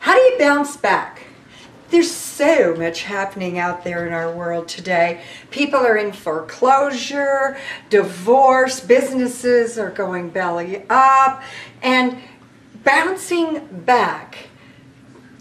How do you bounce back? There's so much happening out there in our world today. People are in foreclosure, divorce, businesses are going belly up, and bouncing back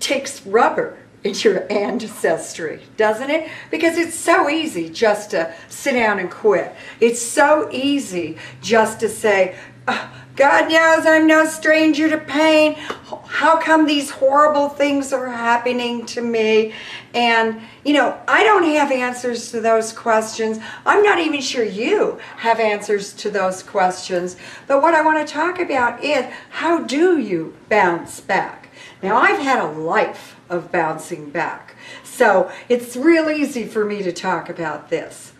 takes rubber in your ancestry, doesn't it? Because it's so easy just to sit down and quit. It's so easy just to say, oh, God knows I'm no stranger to pain. How come these horrible things are happening to me? And, you know, I don't have answers to those questions. I'm not even sure you have answers to those questions. But what I want to talk about is, how do you bounce back? Now, I've had a life of bouncing back, so it's real easy for me to talk about this.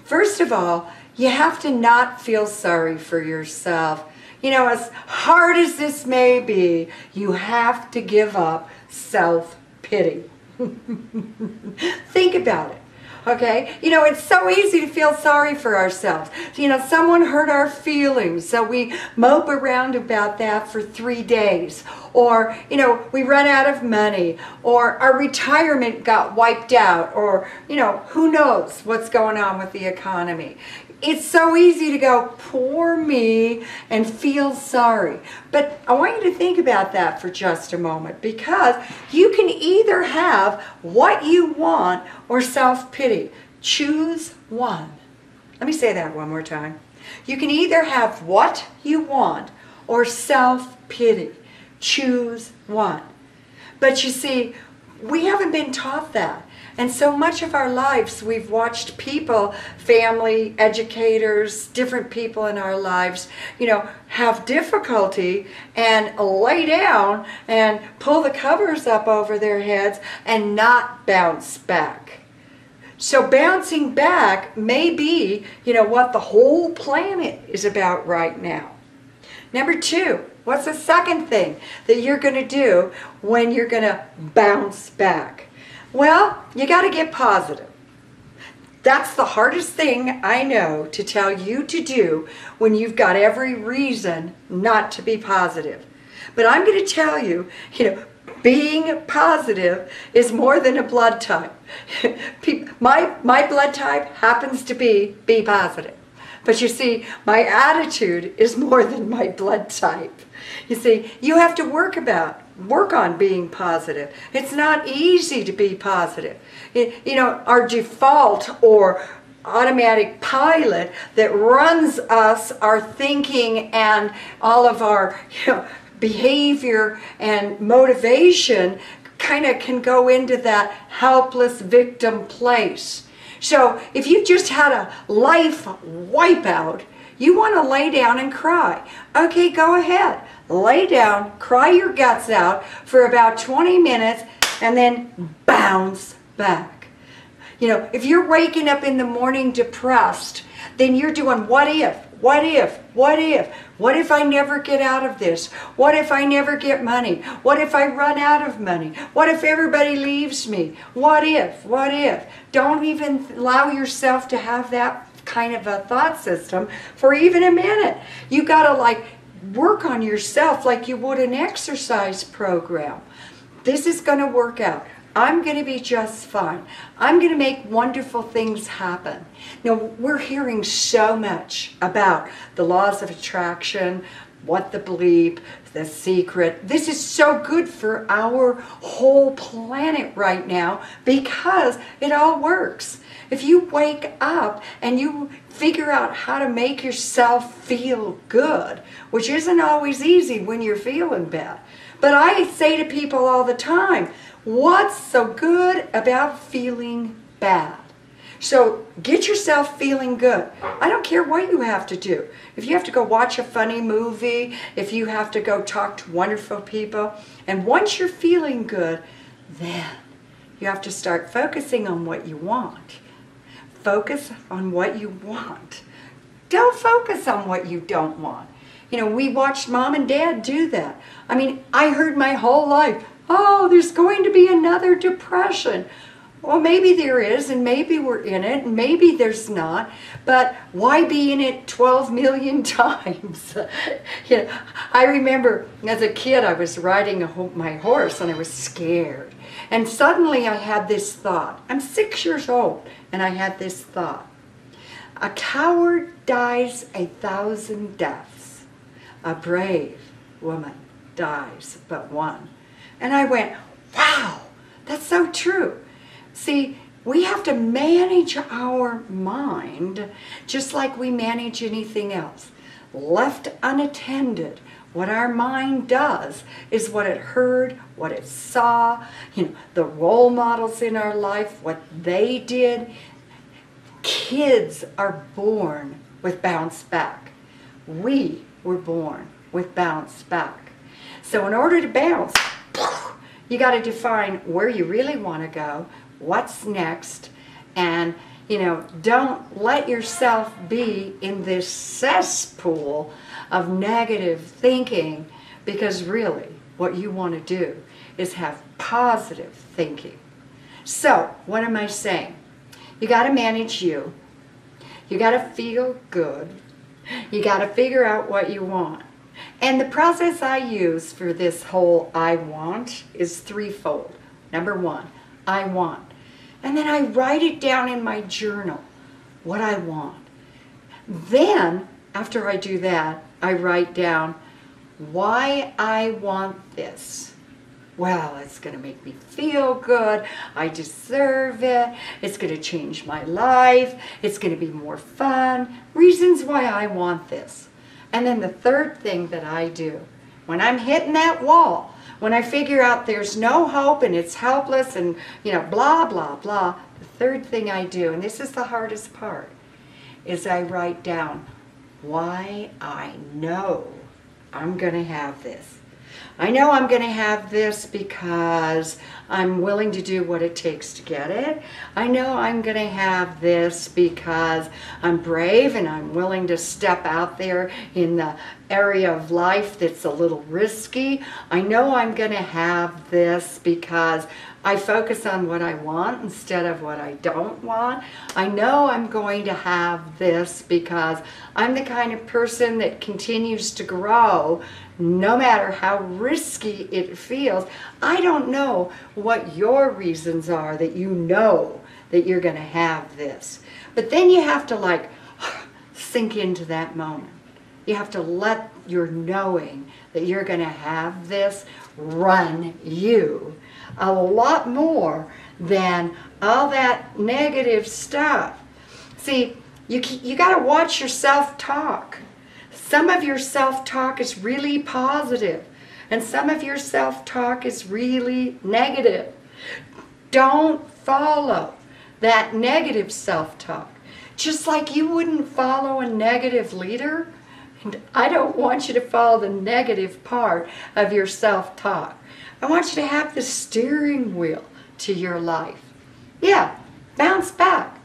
First of all, you have to not feel sorry for yourself. You know, as hard as this may be, you have to give up self-pity. Think about it, okay? You know, it's so easy to feel sorry for ourselves. You know, someone hurt our feelings, so we mope around about that for 3 days. Or, you know, we run out of money, or our retirement got wiped out, or, you know, who knows what's going on with the economy. It's so easy to go, poor me, and feel sorry. But I want you to think about that for just a moment, because you can either have what you want or self-pity. Choose one. Let me say that one more time. You can either have what you want or self-pity. Choose one. But you see, we haven't been taught that. And so much of our lives, we've watched people, family, educators, different people in our lives, you know, have difficulty and lay down and pull the covers up over their heads and not bounce back. So bouncing back may be, you know, what the whole planet is about right now. Number two, what's the second thing that you're going to do when you're going to bounce back? Well, you got to get positive. That's the hardest thing I know to tell you to do when you've got every reason not to be positive. But I'm going to tell you, you know, being positive is more than a blood type. My blood type happens to be positive. But you see, my attitude is more than my blood type. You see, you have to work on being positive. It's not easy to be positive. You know, our default or automatic pilot that runs us, our thinking and all of our, you know, behavior and motivation kind of can go into that helpless victim place. So if you just had a life wipeout, you want to lay down and cry. Okay, go ahead. Lay down, cry your guts out for about 20 minutes, and then bounce back. You know, if you're waking up in the morning depressed, then you're doing what if, what if, what if? What if I never get out of this? What if I never get money? What if I run out of money? What if everybody leaves me? What if, what if? Don't even allow yourself to have that kind of a thought system for even a minute. You got to like work on yourself like you would an exercise program. This is going to work out. I'm going to be just fine. I'm going to make wonderful things happen. Now, we're hearing so much about the laws of attraction, what the bleep, the secret. This is so good for our whole planet right now because it all works. If you wake up and you figure out how to make yourself feel good, which isn't always easy when you're feeling bad. But I say to people all the time, what's so good about feeling bad? So get yourself feeling good. I don't care what you have to do. If you have to go watch a funny movie, if you have to go talk to wonderful people, and once you're feeling good, then you have to start focusing on what you want. Focus on what you want. Don't focus on what you don't want. You know, we watched Mom and Dad do that. I mean, I heard my whole life, oh, there's going to be another depression. Well, maybe there is, and maybe we're in it, and maybe there's not, but why be in it 12 million times? You know, I remember as a kid I was riding my horse and I was scared. And suddenly I had this thought. I'm 6 years old, and I had this thought. A coward dies 1,000 deaths. A brave woman dies but one. And I went, wow, that's so true. See, we have to manage our mind just like we manage anything else. Left unattended, what our mind does is what it heard, what it saw, the role models in our life, what they did. Kids are born with bounce back. We were born with bounce back. So in order to bounce, you got to define where you really want to go, what's next, and don't let yourself be in this cesspool of negative thinking, because really what you want to do is have positive thinking. So what am I saying? You got to manage you. You got to feel good. You got to figure out what you want. And the process I use for this whole I want is threefold. Number one, I want. And then I write it down in my journal, what I want. Then, after I do that, I write down why I want this. Well, it's going to make me feel good. I deserve it. It's going to change my life. It's going to be more fun. Reasons why I want this. And then the third thing that I do, when I'm hitting that wall, when I figure out there's no hope and it's helpless and, blah, blah, blah, the third thing I do, and this is the hardest part, is I write down why I know I'm going to have this. I know I'm going to have this because I'm willing to do what it takes to get it. I know I'm going to have this because I'm brave and I'm willing to step out there in the area of life that's a little risky. I know I'm going to have this because I focus on what I want instead of what I don't want. I know I'm going to have this because I'm the kind of person that continues to grow no matter how risky it feels. I don't know what your reasons are that you know that you're going to have this. But then you have to sink into that moment. You have to let your knowing that you're going to have this run you a lot more than all that negative stuff. See, you got to watch your self-talk. Some of your self-talk is really positive, and some of your self-talk is really negative. Don't follow that negative self-talk. Just like you wouldn't follow a negative leader, and I don't want you to follow the negative part of your self-talk. I want you to have the steering wheel to your life. Yeah, bounce back.